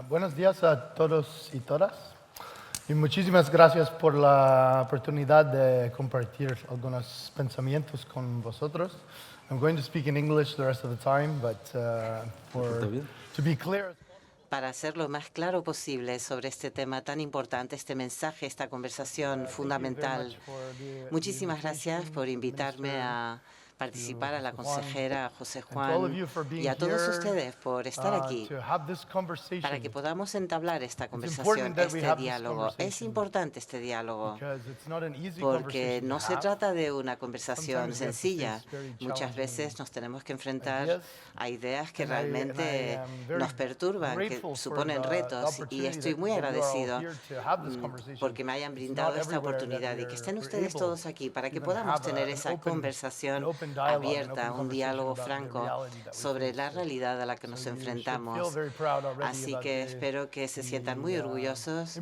Buenos días a todos y todas. Y muchísimas gracias por la oportunidad de compartir algunos pensamientos con vosotros. I'm going to speak in English the rest of the time, but to be clear, para ser lo más claro posible sobre este tema tan importante, este mensaje, esta conversación fundamental. Muchísimas gracias por invitarme a participar, a la consejera José Juan y a todos ustedes por estar aquí para que podamos entablar esta conversación, este diálogo. Es importante este diálogo porque no se trata de una conversación sencilla. Muchas veces nos tenemos que enfrentar a ideas que realmente nos perturban, que suponen retos, y estoy muy agradecido porque me hayan brindado esta oportunidad y que estén ustedes todos aquí para que podamos tener esa conversación abierta, un diálogo franco sobre la realidad a la que nos enfrentamos. Así que espero que se sientan muy orgullosos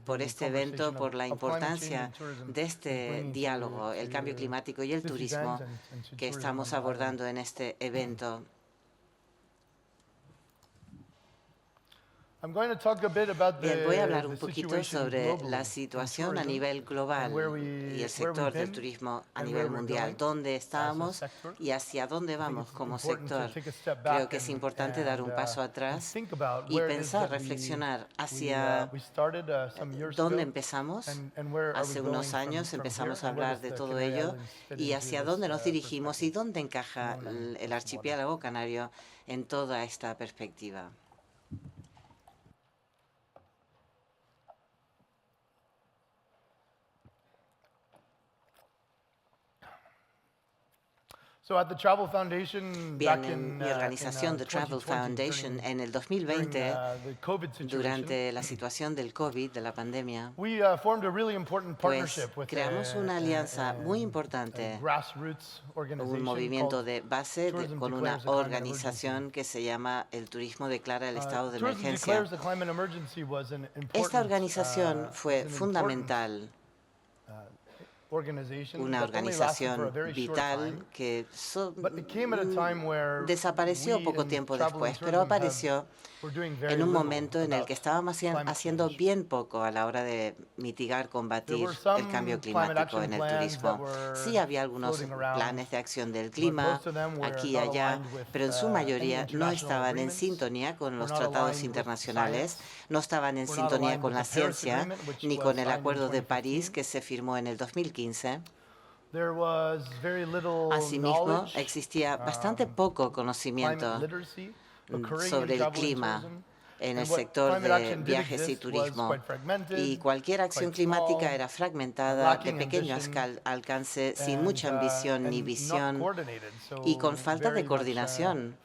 por este evento, por la importancia de este diálogo, el cambio climático y el turismo que estamos abordando en este evento. Bien, voy a hablar un poquito sobre la situación a nivel global y el sector del turismo a nivel mundial, dónde estamos y hacia dónde vamos como sector. Creo que es importante dar un paso atrás y pensar, reflexionar hacia dónde empezamos. Hace unos años empezamos a hablar de todo ello y hacia dónde nos dirigimos y dónde encaja el archipiélago canario en toda esta perspectiva. Bien, en mi organización, The Travel Foundation, en el 2020, durante la situación del COVID, de la pandemia, pues creamos una alianza muy importante, un movimiento de base con una organización que se llama El Turismo Declara el Estado de Emergencia. Esta organización fue fundamental, una organización vital que desapareció poco tiempo después, pero apareció en un momento en el que estábamos haciendo bien poco a la hora de mitigar, combatir el cambio climático en el turismo. Sí había algunos planes de acción del clima aquí y allá, pero en su mayoría no estaban en sintonía con los tratados internacionales, no estaban en sintonía con la ciencia, ni con el Acuerdo de París que se firmó en el 2015. Asimismo, existía bastante poco conocimiento sobre el clima en el sector de viajes y turismo, y cualquier acción climática era fragmentada, de pequeño alcance, sin mucha ambición ni visión y con falta de coordinación.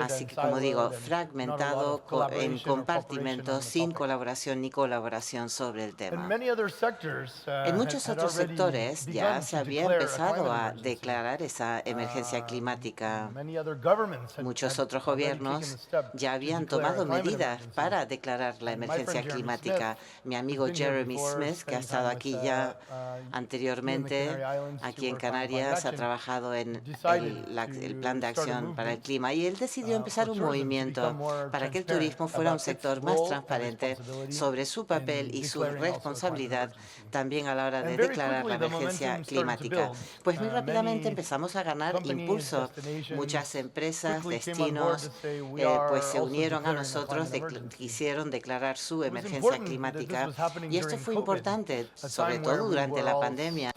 Así que, como digo, fragmentado en compartimentos, sin colaboración ni colaboración sobre el tema. En muchos otros sectores ya se había empezado a declarar esa emergencia climática. Muchos otros gobiernos ya habían tomado medidas para declarar la emergencia climática. Mi amigo Jeremy Smith, que ha estado aquí ya anteriormente, aquí en Canarias, ha trabajado en el Plan de Acción para el Clima, y él decidió empezar un movimiento para que el turismo fuera un sector más transparente sobre su papel y su responsabilidad también a la hora de declarar la emergencia climática. Pues muy rápidamente empezamos a ganar impulso. Muchas empresas, destinos, pues se unieron a nosotros, quisieron declarar su emergencia climática, y esto fue importante, sobre todo durante la pandemia.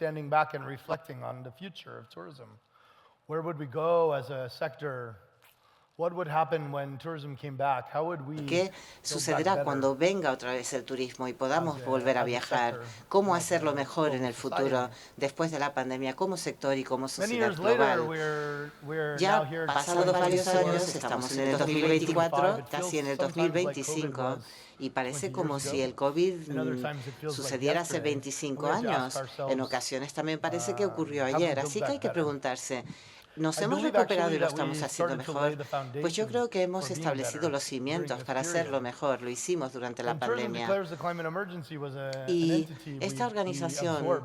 ¿Qué sucederá cuando venga otra vez el turismo y podamos volver a viajar? ¿Cómo hacerlo mejor en el futuro después de la pandemia como sector y como sociedad global? Ya pasados varios años, estamos en el 2024, casi en el 2025, y parece como si el COVID sucediera hace 25 años. En ocasiones también parece que ocurrió ayer, así que hay que preguntarse, ¿nos hemos recuperado y lo estamos haciendo mejor? Pues yo creo que hemos establecido los cimientos para hacerlo mejor. Lo hicimos durante la pandemia. Y esta organización,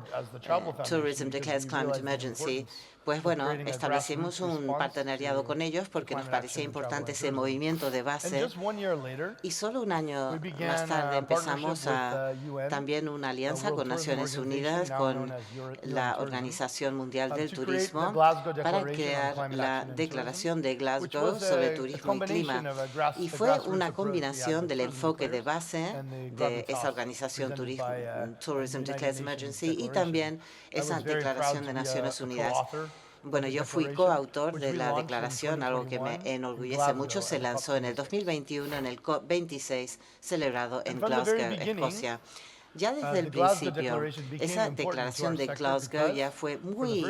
Tourism Declares Climate Emergency, Pues bueno, establecimos un partenariado con ellos porque nos parecía importante ese movimiento de base. Y solo un año más tarde empezamos también una alianza con Naciones Unidas, con la Organización Mundial del Turismo, para crear la Declaración de Glasgow sobre turismo y clima. Y fue una combinación del enfoque de base de esa organización Tourism Declares Emergency y también esa Declaración de Naciones Unidas. Bueno, yo fui coautor de la declaración, algo que me enorgullece mucho. Se lanzó en el 2021 en el COP26, celebrado en Glasgow, Escocia. Ya desde el principio, esa declaración de Glasgow ya fue muy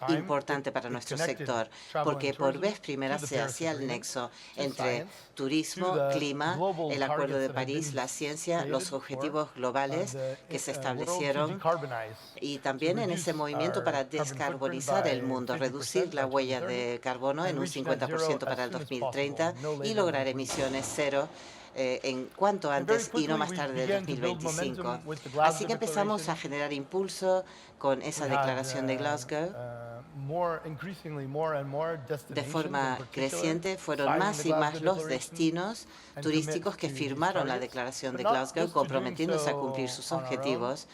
importante para nuestro sector, porque por vez primera se hacía el nexo entre turismo, clima, el Acuerdo de París, la ciencia, los objetivos globales que se establecieron y también en ese movimiento para descarbonizar el mundo, reducir la huella de carbono en un 50% para el 2030 y lograr emisiones cero en cuanto antes y no más tarde del 2025. Así que empezamos a generar impulso con esa declaración de Glasgow. De forma creciente fueron más y más los destinos turísticos que firmaron la declaración de Glasgow comprometiéndose a cumplir sus objetivos.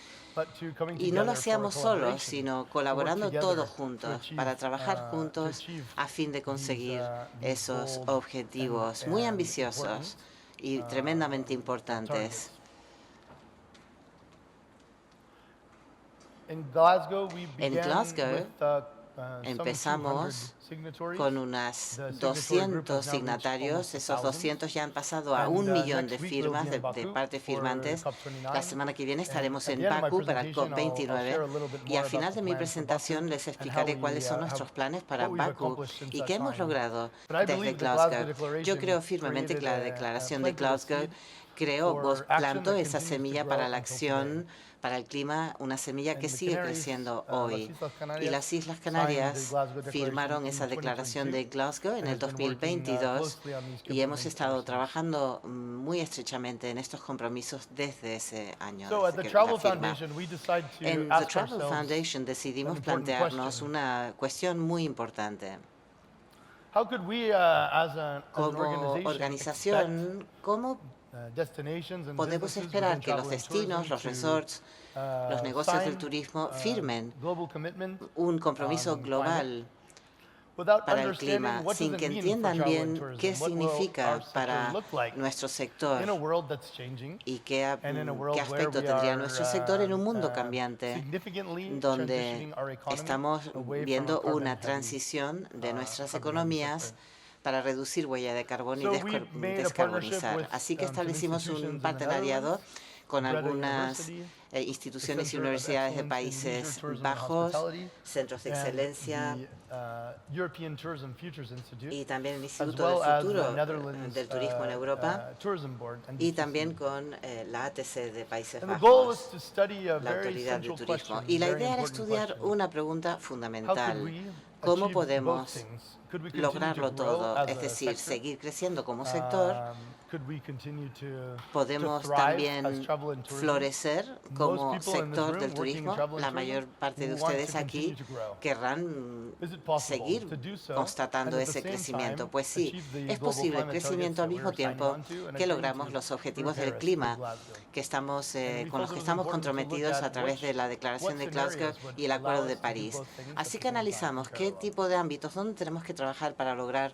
Y no lo hacíamos solos, sino colaborando todos juntos para trabajar juntos a fin de conseguir esos objetivos muy ambiciosos y tremendamente importantes. En Glasgow empezamos con unas 200 signatarios. Esos 200 ya han pasado a 1 millón de firmas de parte firmantes. La semana que viene estaremos en Bakú para el COP29 y al final de mi presentación les explicaré cuáles son nuestros planes para Bakú y qué hemos logrado desde Glasgow. Yo creo firmemente que la declaración de Glasgow plantó esa semilla para la acción para el clima, una semilla que sigue creciendo hoy. Y las Islas Canarias firmaron esa declaración de Glasgow en el 2022 y hemos estado trabajando muy estrechamente en estos compromisos desde ese año. En The Travel Foundation decidimos plantearnos una cuestión muy importante. Como organización, ¿cómo podemos esperar que los destinos, los resorts, los negocios del turismo firmen un compromiso global para el clima sin que entiendan bien qué significa para nuestro sector y qué aspecto tendría nuestro sector en un mundo cambiante donde estamos viendo una transición de nuestras economías para reducir huella de carbono y descarbonizar. Así que establecimos un partenariado con algunas instituciones y universidades de Países Bajos, centros de excelencia y también el Instituto del Futuro del Turismo en Europa y también con la ATC de Países Bajos, la Autoridad de Turismo. Y la idea era estudiar una pregunta fundamental. ¿Cómo podemos lograrlo todo? Es decir, seguir creciendo como sector. Podemos también florecer como sector del turismo. La mayor parte de ustedes aquí querrán seguir constatando ese crecimiento. Pues sí, es posible el crecimiento al mismo tiempo que logramos los objetivos del clima con los que estamos comprometidos a través de la Declaración de Glasgow y el Acuerdo de París. Así que analizamos qué tipo de ámbitos, dónde tenemos que trabajar para lograr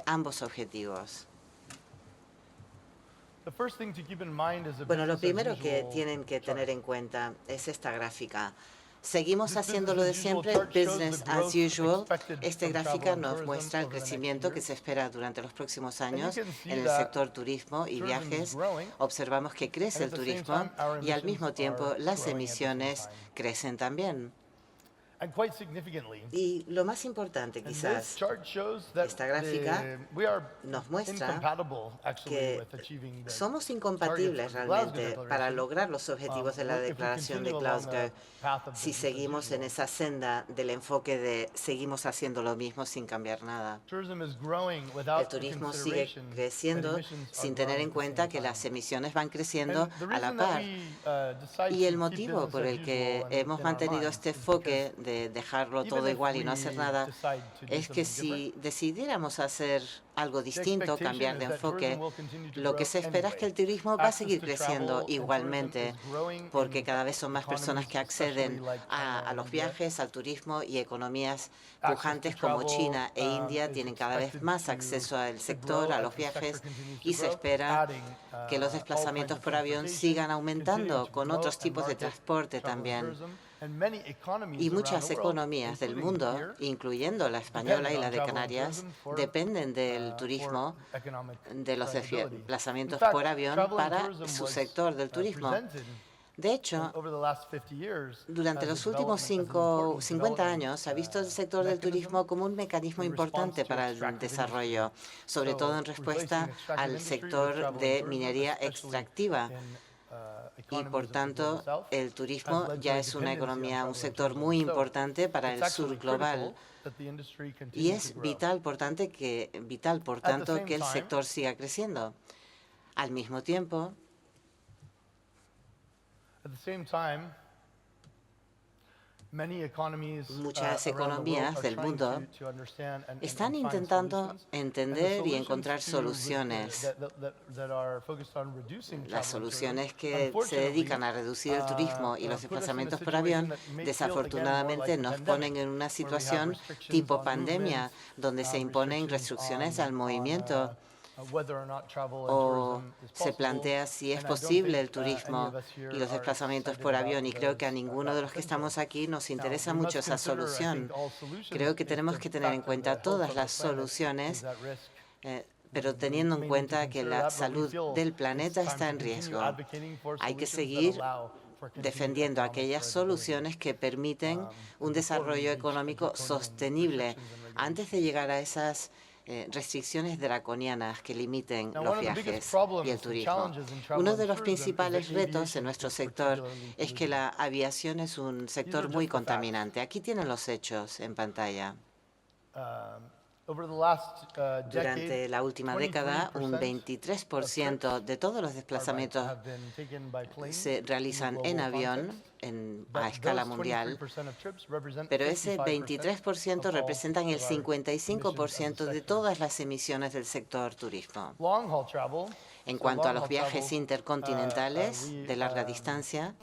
ambos objetivos. Bueno, lo primero que tienen que tener en cuenta es esta gráfica. Seguimos haciendo lo de siempre, business as usual. Esta gráfica nos muestra el crecimiento que se espera durante los próximos años en el sector turismo y viajes. Observamos que crece el turismo y al mismo tiempo las emisiones crecen también. Y lo más importante, quizás, esta gráfica nos muestra que somos incompatibles realmente para lograr los objetivos de la Declaración de Glasgow si seguimos en esa senda del enfoque de seguimos haciendo lo mismo sin cambiar nada. El turismo sigue creciendo sin tener en cuenta que las emisiones van creciendo a la par. Y el motivo por el que hemos mantenido este enfoque de de dejarlo todo igual y no hacer nada, es que si decidiéramos hacer algo distinto, cambiar de enfoque, lo que se espera es que el turismo va a seguir creciendo igualmente, porque cada vez son más personas que acceden a los viajes, al turismo, y economías pujantes como China e India tienen cada vez más acceso al sector, a los viajes, y se espera que los desplazamientos por avión sigan aumentando con otros tipos de transporte también. Y muchas economías del mundo, incluyendo la española y la de Canarias, dependen del turismo, de los desplazamientos por avión para su sector del turismo. De hecho, durante los últimos 50 años se ha visto el sector del turismo como un mecanismo importante para el desarrollo, sobre todo en respuesta al sector de minería extractiva. Y, por tanto, el turismo ya es una economía, un sector muy importante para el sur global. Y es vital, por tanto, que el sector siga creciendo. Al mismo tiempo, muchas economías del mundo están intentando entender y encontrar soluciones. Las soluciones que se dedican a reducir el turismo y los desplazamientos por avión, desafortunadamente, nos ponen en una situación tipo pandemia, donde se imponen restricciones al movimiento, o se plantea si es posible el turismo y los desplazamientos por avión, y creo que a ninguno de los que estamos aquí nos interesa mucho esa solución. Creo que tenemos que tener en cuenta todas las soluciones, pero teniendo en cuenta que la salud del planeta está en riesgo. Hay que seguir defendiendo aquellas soluciones que permiten un desarrollo económico sostenible antes de llegar a esas restricciones draconianas que limiten los viajes y el turismo. Uno de los principales retos en nuestro sector es que la aviación es un sector muy contaminante. Aquí tienen los hechos en pantalla. Durante la última década, un 23% de todos los desplazamientos se realizan en avión a escala mundial, pero ese 23% representan el 55% de todas las emisiones del sector turismo. En cuanto a los viajes intercontinentales de larga distancia,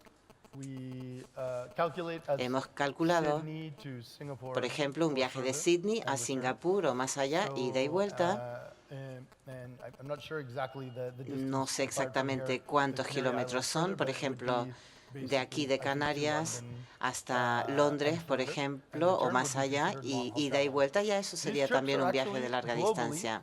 hemos calculado, por ejemplo, un viaje de Sydney a Singapur o más allá, ida y vuelta. No sé exactamente cuántos kilómetros son, por ejemplo, de aquí de Canarias hasta Londres, por ejemplo, o más allá, y ida y vuelta, ya eso sería también un viaje de larga distancia.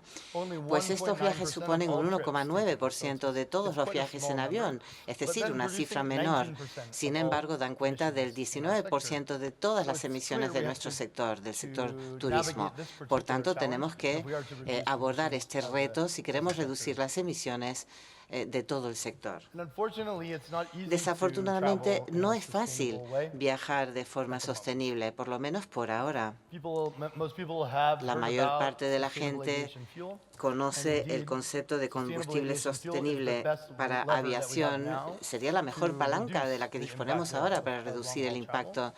Pues estos viajes suponen un 1,9% de todos los viajes en avión, es decir, una cifra menor. Sin embargo, dan cuenta del 19% de todas las emisiones de nuestro sector, del sector turismo. Por tanto, tenemos que abordar este reto si queremos reducir las emisiones de todo el sector. Desafortunadamente, no es fácil viajar de forma sostenible, por lo menos por ahora. La mayor parte de la gente conoce el concepto de combustible sostenible para aviación. Sería la mejor palanca de la que disponemos ahora para reducir el impacto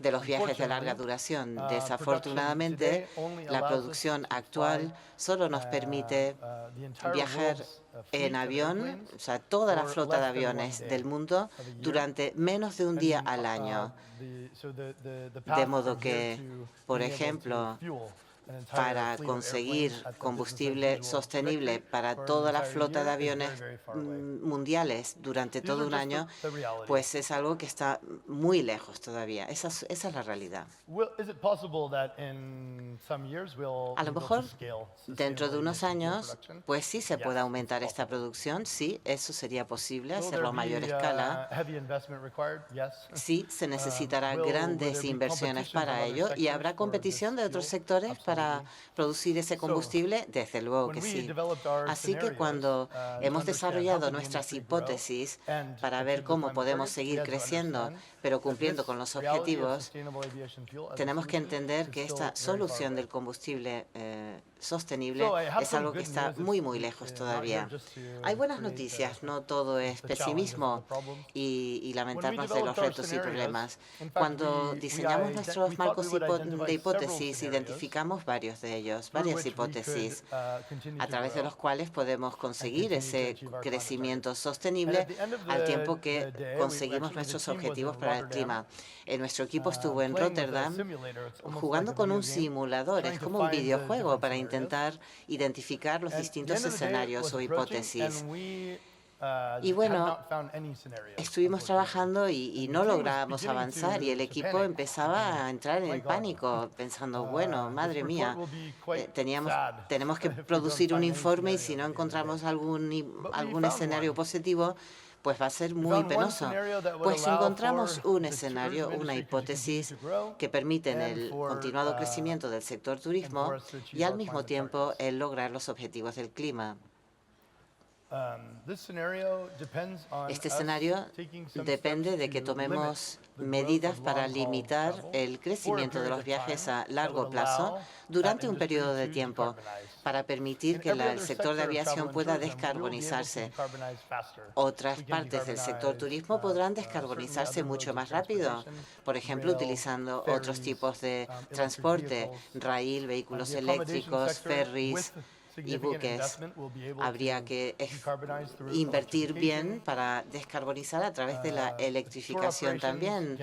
de los viajes de larga duración. Desafortunadamente, la producción actual solo nos permite viajar en avión, o sea, toda la flota de aviones del mundo, durante menos de un día al año. De modo que, por ejemplo, para conseguir combustible sostenible para toda la flota de aviones mundiales durante todo un año, pues es algo que está muy lejos todavía. Esa es la realidad. A lo mejor dentro de unos años, pues sí se puede aumentar esta producción, sí, eso sería posible, hacerlo a mayor escala. Sí, se necesitará grandes inversiones para ello, y habrá competición de otros sectores para producir ese combustible, desde luego que sí. Así que cuando hemos desarrollado nuestras hipótesis para ver cómo podemos seguir creciendo pero cumpliendo con los objetivos, tenemos que entender que esta solución del combustible sostenible es algo que está muy, muy lejos todavía. Hay buenas noticias, no todo es pesimismo y lamentarnos de los retos y problemas. Cuando diseñamos nuestros marcos de hipótesis, identificamos varios de ellos, varias hipótesis, a través de los cuales podemos conseguir ese crecimiento sostenible al tiempo que conseguimos nuestros objetivos para el clima. Nuestro equipo estuvo en Rotterdam jugando con un simulador, es como un videojuego para intentar identificar los distintos escenarios o hipótesis. Y bueno, estuvimos trabajando y no lográbamos avanzar y el equipo empezaba a entrar en pánico, pensando, bueno, madre mía, tenemos que producir un informe y si no encontramos algún escenario positivo, pues va a ser muy penoso. Pues encontramos un escenario, una hipótesis que permiten el continuado crecimiento del sector turismo y al mismo tiempo el lograr los objetivos del clima. Este escenario depende de que tomemos medidas para limitar el crecimiento de los viajes a largo plazo durante un periodo de tiempo para permitir que el sector de aviación pueda descarbonizarse. Otras partes del sector turismo podrán descarbonizarse mucho más rápido, por ejemplo, utilizando otros tipos de transporte, raíl, vehículos eléctricos, ferries y buques. Habría que invertir bien para descarbonizar a través de la electrificación también.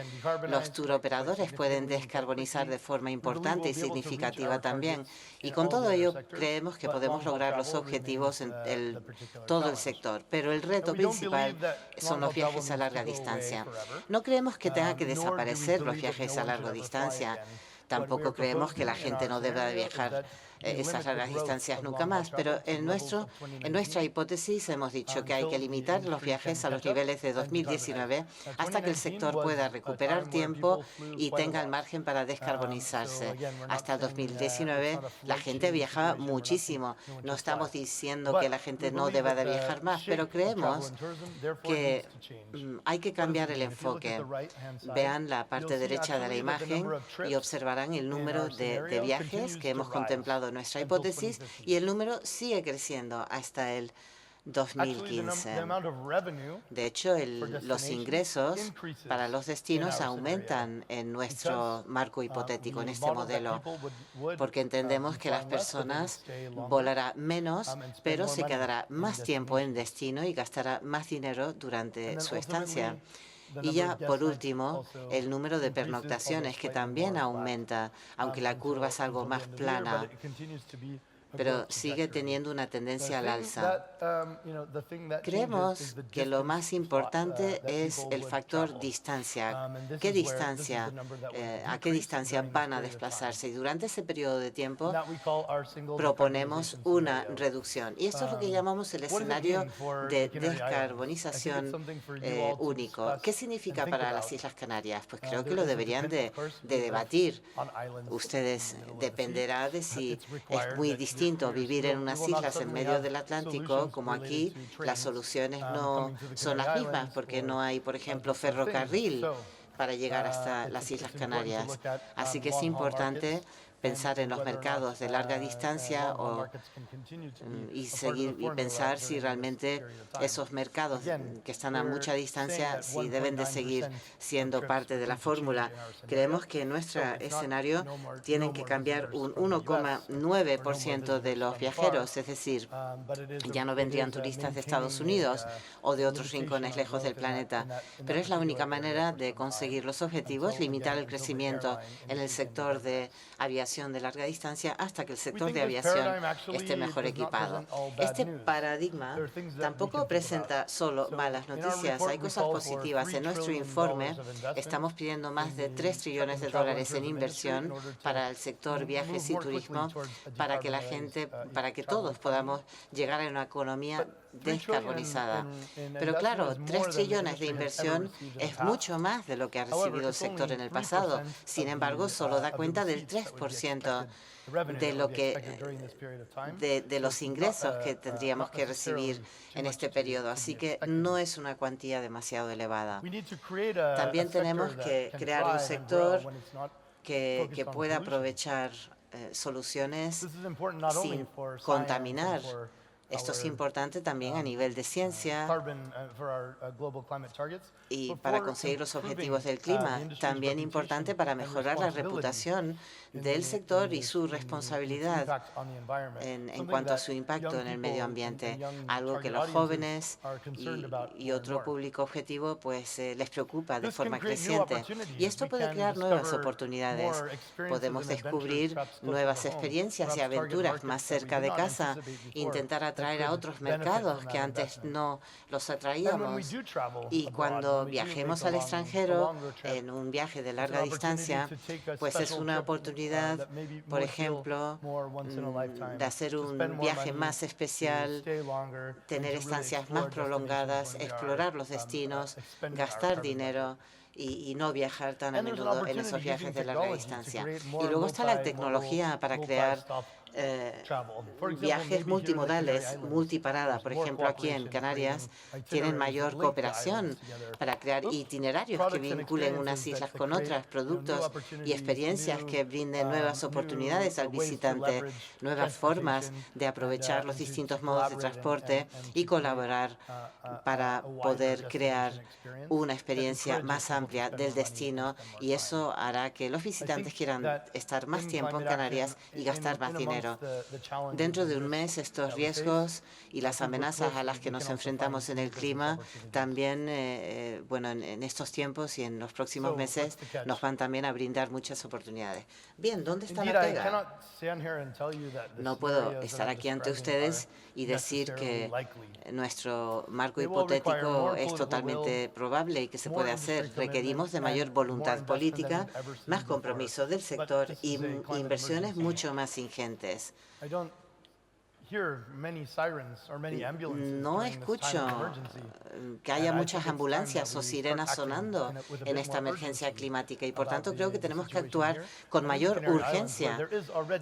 Los touroperadores pueden descarbonizar de forma importante y significativa también. Y con todo ello creemos que podemos lograr los objetivos en todo el sector. Pero el reto principal son los viajes a larga distancia. No creemos que tenga que desaparecer los viajes a larga distancia. Tampoco creemos que la gente no deba viajar esas largas distancias nunca más, pero en nuestra hipótesis hemos dicho que hay que limitar los viajes a los niveles de 2019 hasta que el sector pueda recuperar tiempo y tenga el margen para descarbonizarse. Hasta el 2019 la gente viajaba muchísimo. No estamos diciendo que la gente no deba de viajar más, pero creemos que hay que cambiar el enfoque. Vean la parte derecha de la imagen y observarán el número de viajes que hemos contemplado en nuestra hipótesis y el número sigue creciendo hasta el 2015. De hecho, los ingresos para los destinos aumentan en nuestro marco hipotético, en este modelo, porque entendemos que las personas volarán menos, pero se quedará más tiempo en destino y gastará más dinero durante su estancia. Y ya, por último, el número de pernoctaciones, que también aumenta, aunque la curva es algo más plana, pero sigue teniendo una tendencia al alza. Creemos que lo más importante es el factor distancia. ¿Qué distancia? ¿A qué distancia van a desplazarse? Y durante ese periodo de tiempo proponemos una reducción. Y esto es lo que llamamos el escenario de descarbonización único. ¿Qué significa para las Islas Canarias? Pues creo que lo deberían de debatir. Ustedes dependerá de si es muy distinto vivir en unas islas en medio del Atlántico, como aquí, las soluciones no son las mismas, porque no hay, por ejemplo, ferrocarril para llegar hasta las Islas Canarias. Así que es importante pensar en los mercados de larga distancia y pensar si realmente esos mercados que están a mucha distancia, si deben de seguir siendo parte de la fórmula. Creemos que en nuestro escenario tienen que cambiar un 1,9% de los viajeros, es decir, ya no vendrían turistas de Estados Unidos o de otros rincones lejos del planeta. Pero es la única manera de conseguir los objetivos, limitar el crecimiento en el sector de aviación de larga distancia hasta que el sector de aviación esté mejor equipado. Este paradigma tampoco presenta solo malas noticias, hay cosas positivas. En nuestro informe estamos pidiendo más de 3 trillones de dólares en inversión para el sector viajes y turismo para que todos podamos llegar a una economía descarbonizada. Pero claro, 3 trillones de inversión es mucho más de lo que ha recibido el sector en el pasado. Sin embargo, solo da cuenta del 3% de los ingresos que tendríamos que recibir en este periodo. Así que no es una cuantía demasiado elevada. También tenemos que crear un sector que pueda aprovechar soluciones sin contaminar. Esto es importante también a nivel de ciencia y para conseguir los objetivos del clima. También importante para mejorar la reputación del sector y su responsabilidad en cuanto a su impacto en el medio ambiente, algo que los jóvenes y otro público objetivo pues les preocupa de forma creciente. Y esto puede crear nuevas oportunidades. Podemos descubrir nuevas experiencias y aventuras más cerca de casa, intentar atraer a otros mercados que antes no los atraíamos. Y cuando viajemos al extranjero en un viaje de larga distancia, pues es una oportunidad, por ejemplo, de hacer un viaje más especial, tener estancias más prolongadas, explorar los destinos, gastar dinero y no viajar tan a menudo en esos viajes de larga distancia. Y luego está la tecnología para crear viajes multimodales, multiparada. Por ejemplo, aquí en Canarias tienen mayor cooperación para crear itinerarios que vinculen unas islas con otras, productos y experiencias que brinden nuevas oportunidades al visitante, nuevas formas de aprovechar los distintos modos de transporte y colaborar para poder crear una experiencia más amplia del destino, y eso hará que los visitantes quieran estar más tiempo en Canarias y gastar más dinero. Dentro de un mes, estos riesgos y las amenazas a las que nos enfrentamos en el clima también, bueno, en estos tiempos y en los próximos meses nos van también a brindar muchas oportunidades. Bien, ¿dónde está la pega? No puedo estar aquí ante ustedes y decir que nuestro marco hipotético es totalmente probable y que se puede hacer. Requerimos de mayor voluntad política, más compromiso del sector y inversiones mucho más ingentes. No escucho que haya muchas ambulancias o sirenas sonando en esta emergencia climática y, por tanto, creo que tenemos que actuar con mayor urgencia.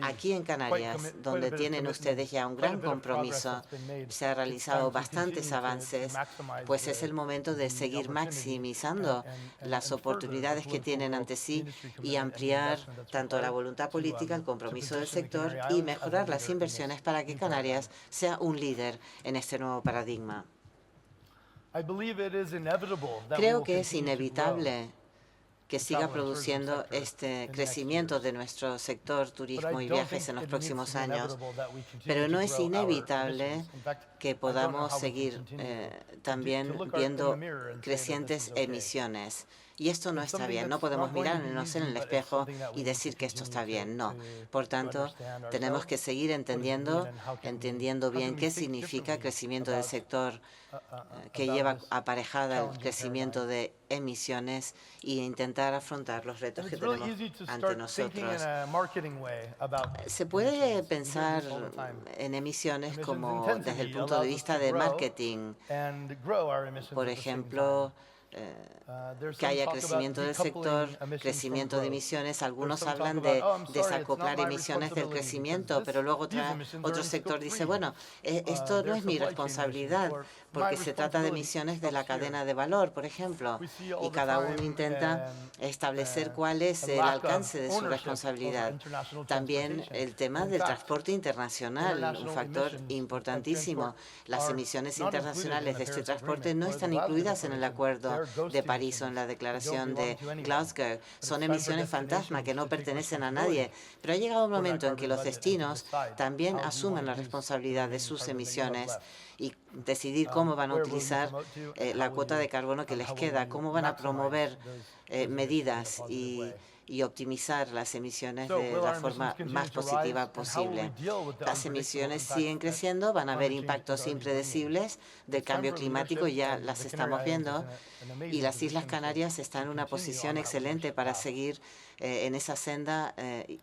Aquí en Canarias, donde tienen ustedes ya un gran compromiso, se han realizado bastantes avances, pues es el momento de seguir maximizando las oportunidades que tienen ante sí y ampliar tanto la voluntad política, el compromiso del sector y mejorar las inversiones para que Canarias sea un líder en este nuevo paradigma. Creo que es inevitable que siga produciendo este crecimiento de nuestro sector turismo y viajes en los próximos años, pero no es inevitable que podamos seguir también viendo crecientes emisiones. Y esto no está bien. No podemos mirarnos en el espejo y decir que esto está bien. No. Por tanto, tenemos que seguir entendiendo bien qué significa crecimiento del sector que lleva aparejada el crecimiento de emisiones e intentar afrontar los retos que tenemos ante nosotros. Se puede pensar en emisiones como desde el punto de vista de marketing. Por ejemplo, que haya crecimiento del sector, crecimiento de emisiones. Algunos hablan de desacoplar emisiones del crecimiento, pero luego otro sector dice, bueno, esto no es mi responsabilidad, porque se trata de emisiones de la cadena de valor, por ejemplo, y cada uno intenta establecer cuál es el alcance de su responsabilidad. También el tema del transporte internacional, un factor importantísimo. Las emisiones internacionales de este transporte no están incluidas en el Acuerdo de París o en la Declaración de Glasgow. Son emisiones fantasma que no pertenecen a nadie, pero ha llegado un momento en que los destinos también asumen la responsabilidad de sus emisiones y decidir cómo van a utilizar la cuota de carbono que les queda, cómo van a promover medidas y optimizar las emisiones de la forma más positiva posible. Las emisiones siguen creciendo, van a haber impactos impredecibles del cambio climático, ya las estamos viendo, y las Islas Canarias están en una posición excelente para seguir en esa senda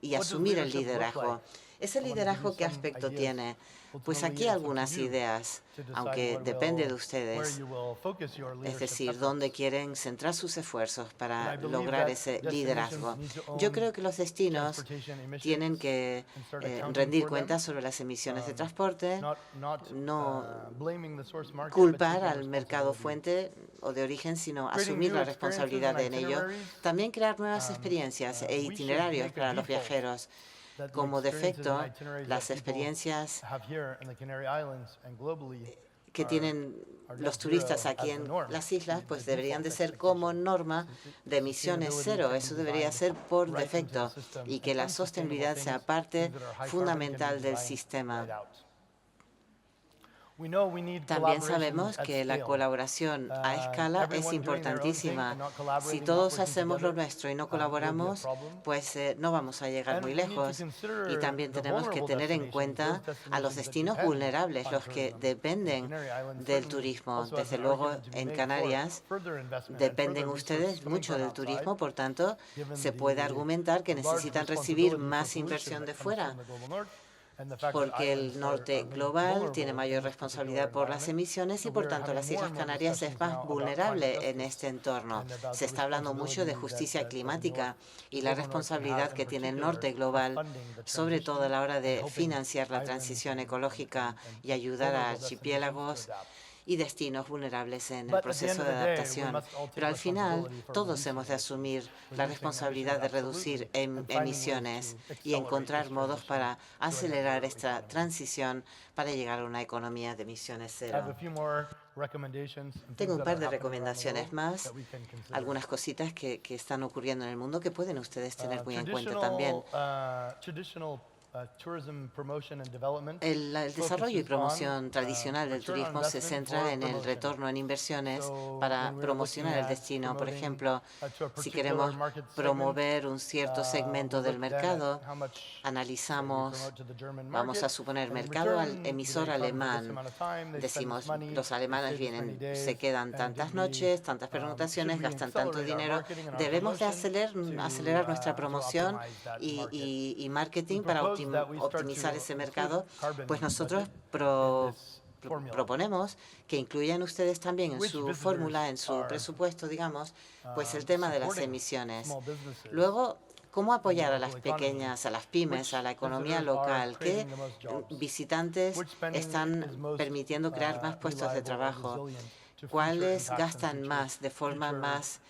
y asumir el liderazgo. ¿Ese liderazgo qué aspecto tiene? Pues aquí algunas ideas, aunque depende de ustedes, es decir, dónde quieren centrar sus esfuerzos para lograr ese liderazgo. Yo creo que los destinos tienen que rendir cuentas sobre las emisiones de transporte, no culpar al mercado fuente o de origen, sino asumir la responsabilidad en ello. También crear nuevas experiencias e itinerarios para los viajeros. Como defecto, las experiencias que tienen los turistas aquí en las islas, pues deberían de ser como norma de emisiones cero. Eso debería ser por defecto y que la sostenibilidad sea parte fundamental del sistema. También sabemos que la colaboración a escala es importantísima. Si todos hacemos lo nuestro y no colaboramos, pues no vamos a llegar muy lejos. Y también tenemos que tener en cuenta a los destinos vulnerables, los que dependen del turismo. Desde luego, en Canarias dependen ustedes mucho del turismo, por tanto, se puede argumentar que necesitan recibir más inversión de fuera, porque el norte global tiene mayor responsabilidad por las emisiones y, por tanto, las Islas Canarias es más vulnerable en este entorno. Se está hablando mucho de justicia climática y la responsabilidad que tiene el norte global, sobre todo a la hora de financiar la transición ecológica y ayudar a archipiélagos y destinos vulnerables en el proceso de adaptación. Pero al final, todos hemos de asumir la responsabilidad de reducir emisiones y encontrar modos para acelerar esta transición para llegar a una economía de emisiones cero. Tengo un par de recomendaciones más, algunas cositas que están ocurriendo en el mundo que pueden ustedes tener muy en cuenta también. El desarrollo y promoción tradicional del turismo se centra en el retorno en inversiones para promocionar el destino. Por ejemplo, si queremos promover un cierto segmento del mercado, analizamos, vamos a suponer, mercado al emisor alemán. Decimos, los alemanes vienen, se quedan tantas noches, tantas pernotaciones, gastan tanto dinero. Debemos de acelerar nuestra promoción y marketing para optimizar ese mercado. Pues nosotros proponemos que incluyan ustedes también en su fórmula, en su presupuesto, digamos, pues el tema de las emisiones. Luego, ¿cómo apoyar a las pequeñas, a las pymes, a la economía local? ¿Qué visitantes están permitiendo crear más puestos de trabajo? ¿Cuáles gastan más de forma más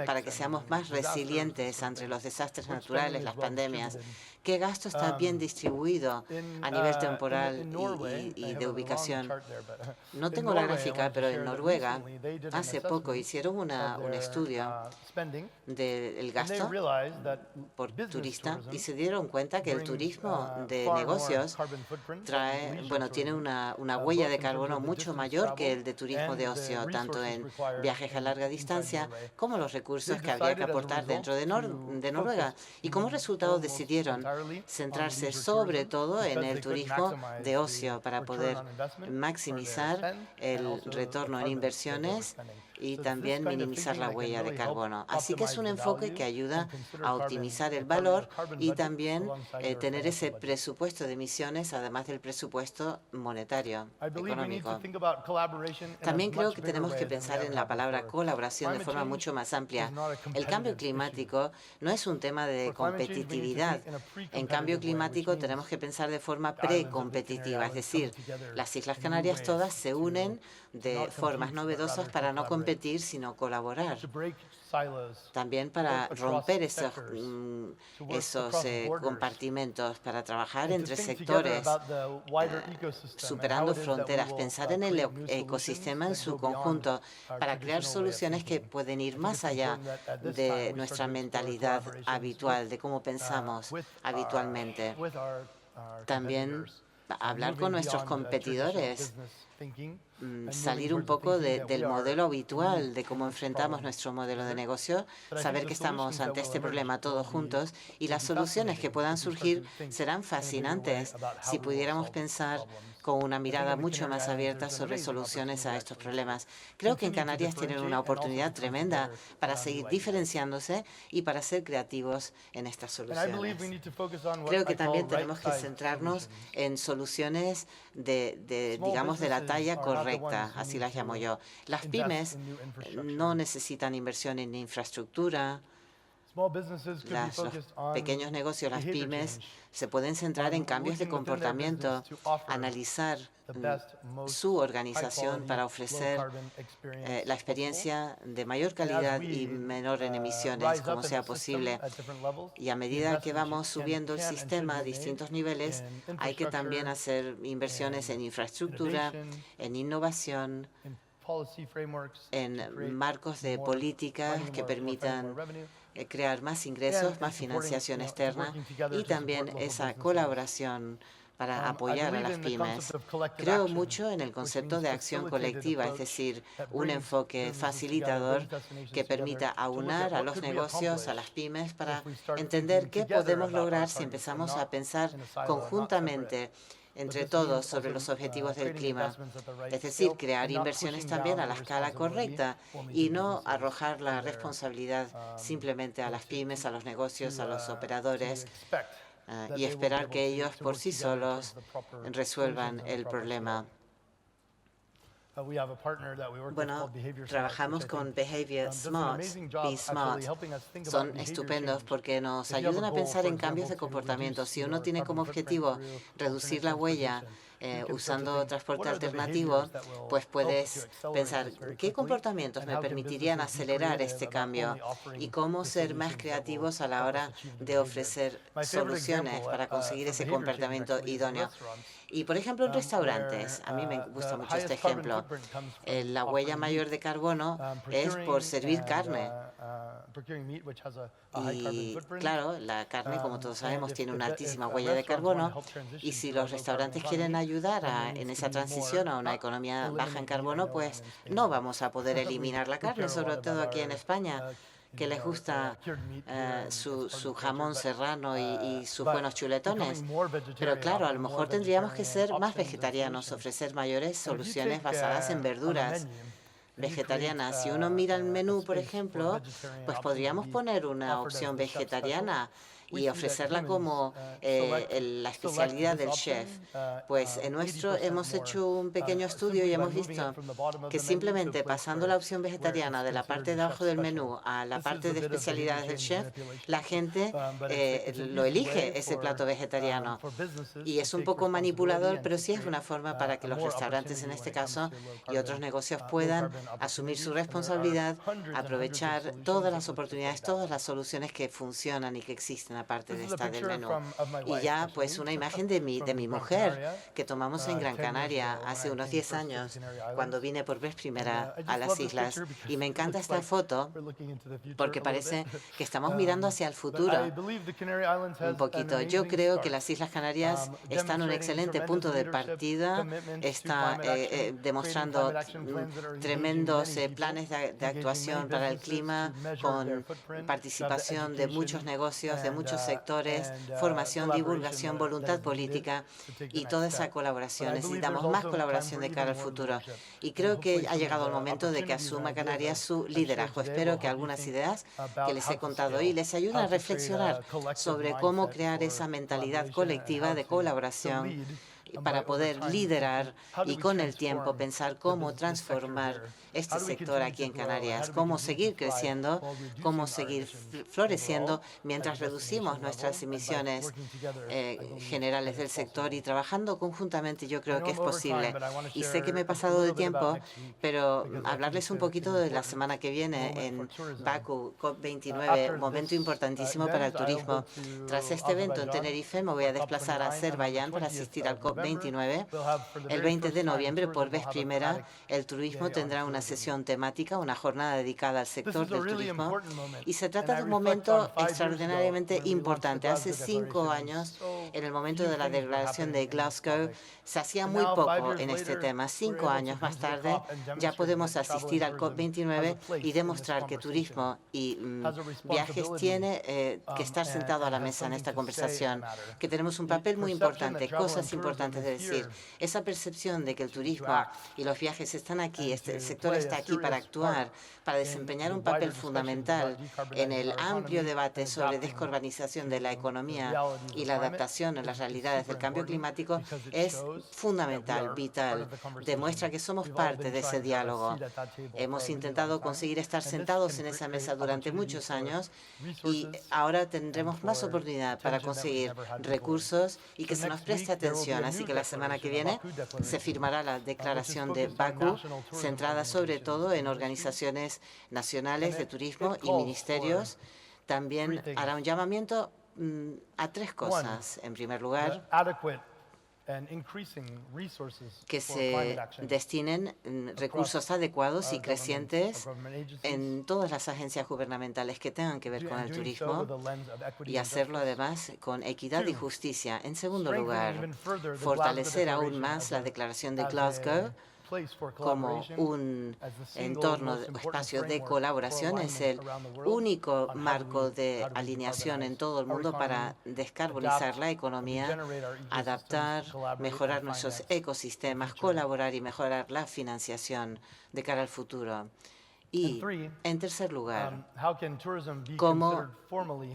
para que seamos más resilientes ante los desastres naturales, las pandemias? ¿Qué gasto está bien distribuido a nivel temporal y de ubicación? No tengo la gráfica, pero en Noruega hace poco hicieron un estudio del gasto por turista y se dieron cuenta que el turismo de negocios tiene una huella de carbono mucho mayor que el de turismo de ocio, tanto en viajes a larga distancia como los recursos que habría que aportar dentro de Noruega. Y como resultado decidieron centrarse sobre todo en el turismo de ocio para poder maximizar el retorno en inversiones y también minimizar la huella de carbono. Así que es un enfoque que ayuda a optimizar el valor y también tener ese presupuesto de emisiones, además del presupuesto monetario, económico. También creo que tenemos que pensar en la palabra colaboración de forma mucho más amplia. El cambio climático no es un tema de competitividad. En cambio climático tenemos que pensar de forma precompetitiva, es decir, las Islas Canarias todas se unen de formas novedosas para no competir, sino colaborar. También para romper esos compartimentos, para trabajar entre sectores, superando fronteras, pensar en el ecosistema en su conjunto, para crear soluciones que pueden ir más allá de nuestra mentalidad habitual, de cómo pensamos habitualmente. También hablar con nuestros competidores salir un poco del modelo habitual, de cómo enfrentamos nuestro modelo de negocio, saber que estamos ante este problema todos juntos y las soluciones que puedan surgir serán fascinantes si pudiéramos pensar con una mirada mucho más abierta sobre soluciones a estos problemas. Creo que en Canarias tienen una oportunidad tremenda para seguir diferenciándose y para ser creativos en estas soluciones. Creo que también tenemos que centrarnos en soluciones digamos, de la talla correcta, así las llamo yo. Las pymes no necesitan inversión en infraestructura. Los pequeños negocios, las pymes, se pueden centrar en cambios de comportamiento, analizar su organización para ofrecer la experiencia de mayor calidad y menor en emisiones, como sea posible. Y a medida que vamos subiendo el sistema a distintos niveles, hay que también hacer inversiones en infraestructura, en innovación, en marcos de políticas que permitan crear más ingresos, más financiación externa y también esa colaboración para apoyar a las pymes. Creo mucho en el concepto de acción colectiva, es decir, un enfoque facilitador que permita aunar a los negocios, a las pymes, para entender qué podemos lograr si empezamos a pensar conjuntamente entre todos sobre los objetivos del clima. Es decir, crear inversiones también a la escala correcta y no arrojar la responsabilidad simplemente a las pymes, a los negocios, a los operadores y esperar que ellos por sí solos resuelvan el problema. Bueno, trabajamos con Behavior Smarts, Be Smart. Son estupendos porque nos ayudan a pensar en cambios de comportamiento. Si uno tiene como objetivo reducir la huella usando transporte alternativo, pues puedes pensar qué comportamientos me permitirían acelerar este cambio y cómo ser más creativos a la hora de ofrecer soluciones para conseguir ese comportamiento idóneo. Y, por ejemplo, en restaurantes, a mí me gusta mucho este ejemplo, la huella mayor de carbono es por servir carne. Y, claro, la carne, como todos sabemos, tiene una altísima huella de carbono y si los restaurantes quieren ayudar en esa transición a una economía baja en carbono, pues no vamos a poder eliminar la carne, sobre todo aquí en España, que les gusta su jamón serrano y sus buenos chuletones. Pero claro, a lo mejor tendríamos que ser más vegetarianos, ofrecer mayores soluciones basadas en verduras vegetarianas. Si uno mira el menú, por ejemplo, pues podríamos poner una opción vegetariana y ofrecerla como la especialidad del chef. Pues en nuestro hemos hecho un pequeño estudio y hemos visto que simplemente pasando la opción vegetariana de la parte de abajo del menú a la parte de especialidades del chef, la gente lo elige ese plato vegetariano. Y es un poco manipulador, pero sí es una forma para que los restaurantes en este caso y otros negocios puedan asumir su responsabilidad, aprovechar todas las oportunidades, todas las soluciones que funcionan y que existen aparte de esta del menú. Y ya pues una imagen de mi mujer que tomamos en Gran Canaria hace unos 10 años cuando vine por vez primera a las islas. Y me encanta esta foto porque parece que estamos mirando hacia el futuro un poquito. Yo creo que las Islas Canarias están en un excelente punto de partida, está demostrando tremendos planes de actuación para el clima con participación de muchos negocios, de muchos sectores, formación, divulgación, voluntad política y toda esa colaboración. Necesitamos más colaboración de cara al futuro. Y creo que ha llegado el momento de que asuma Canarias su liderazgo. Espero que algunas ideas que les he contado hoy les ayuden a reflexionar sobre cómo crear esa mentalidad colectiva de colaboración para poder liderar y con el tiempo pensar cómo transformar este sector aquí en Canarias, cómo seguir creciendo, cómo seguir floreciendo mientras reducimos nuestras emisiones generales del sector y trabajando conjuntamente. Yo creo que es posible. Y sé que me he pasado de tiempo, pero hablarles un poquito de la semana que viene en Bakú, COP29, momento importantísimo para el turismo. Tras este evento en Tenerife me voy a desplazar a Azerbaiyán para asistir al COP29. El 20 de noviembre, por vez primera, el turismo tendrá una sesión temática, una jornada dedicada al sector del turismo. Y se trata de un momento extraordinariamente importante. Hace 5 años en el momento de la declaración de Glasgow se hacía muy poco en este tema. 5 años más tarde ya podemos asistir al COP29 y demostrar que turismo y viajes tiene que estar sentado a la mesa en esta conversación, que tenemos un papel muy importante, cosas importantes de decir. Esa percepción de que el turismo y los viajes están aquí, el sector está aquí para actuar, para desempeñar un papel fundamental en el amplio debate sobre descarbonización de la economía y la adaptación a las realidades del cambio climático es fundamental, vital. Demuestra que somos parte de ese diálogo. Hemos intentado conseguir estar sentados en esa mesa durante muchos años y ahora tendremos más oportunidad para conseguir recursos y que se nos preste atención. Así que la semana que viene se firmará la declaración de Bakú, centrada sobre todo en organizaciones nacionales de turismo y ministerios. También hará un llamamiento a 3 cosas. En primer lugar, que se destinen recursos adecuados y crecientes en todas las agencias gubernamentales que tengan que ver con el turismo y hacerlo además con equidad y justicia. En segundo lugar, fortalecer aún más la declaración de Glasgow como un entorno, espacio de colaboración. Es el único marco de alineación en todo el mundo para descarbonizar la economía, adaptar, mejorar nuestros ecosistemas, colaborar y mejorar la financiación de cara al futuro. Y, en tercer lugar, ¿cómo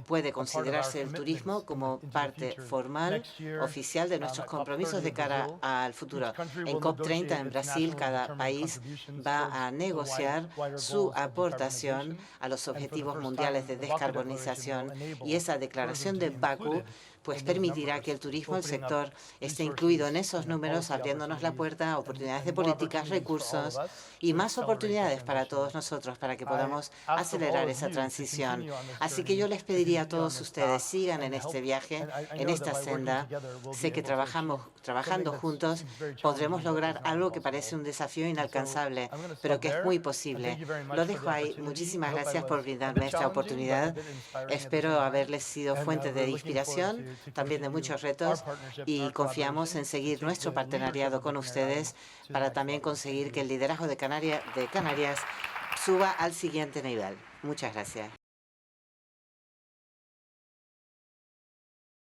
puede considerarse el turismo como parte formal, oficial de nuestros compromisos de cara al futuro? En COP30 en Brasil, cada país va a negociar su aportación a los objetivos mundiales de descarbonización y esa declaración de Bakú pues permitirá que el turismo, el sector, esté incluido en esos números, abriéndonos la puerta a oportunidades de políticas, recursos y más oportunidades para todos nosotros, para que podamos acelerar esa transición. Así que yo les pediría a todos ustedes, sigan en este viaje, en esta senda. Sé que trabajando juntos podremos lograr algo que parece un desafío inalcanzable, pero que es muy posible. Lo dejo ahí. Muchísimas gracias por brindarme esta oportunidad. Espero haberles sido fuente de inspiración, también de muchos retos, y confiamos en seguir nuestro partenariado con ustedes para también conseguir que el liderazgo de Canarias suba al siguiente nivel. Muchas gracias.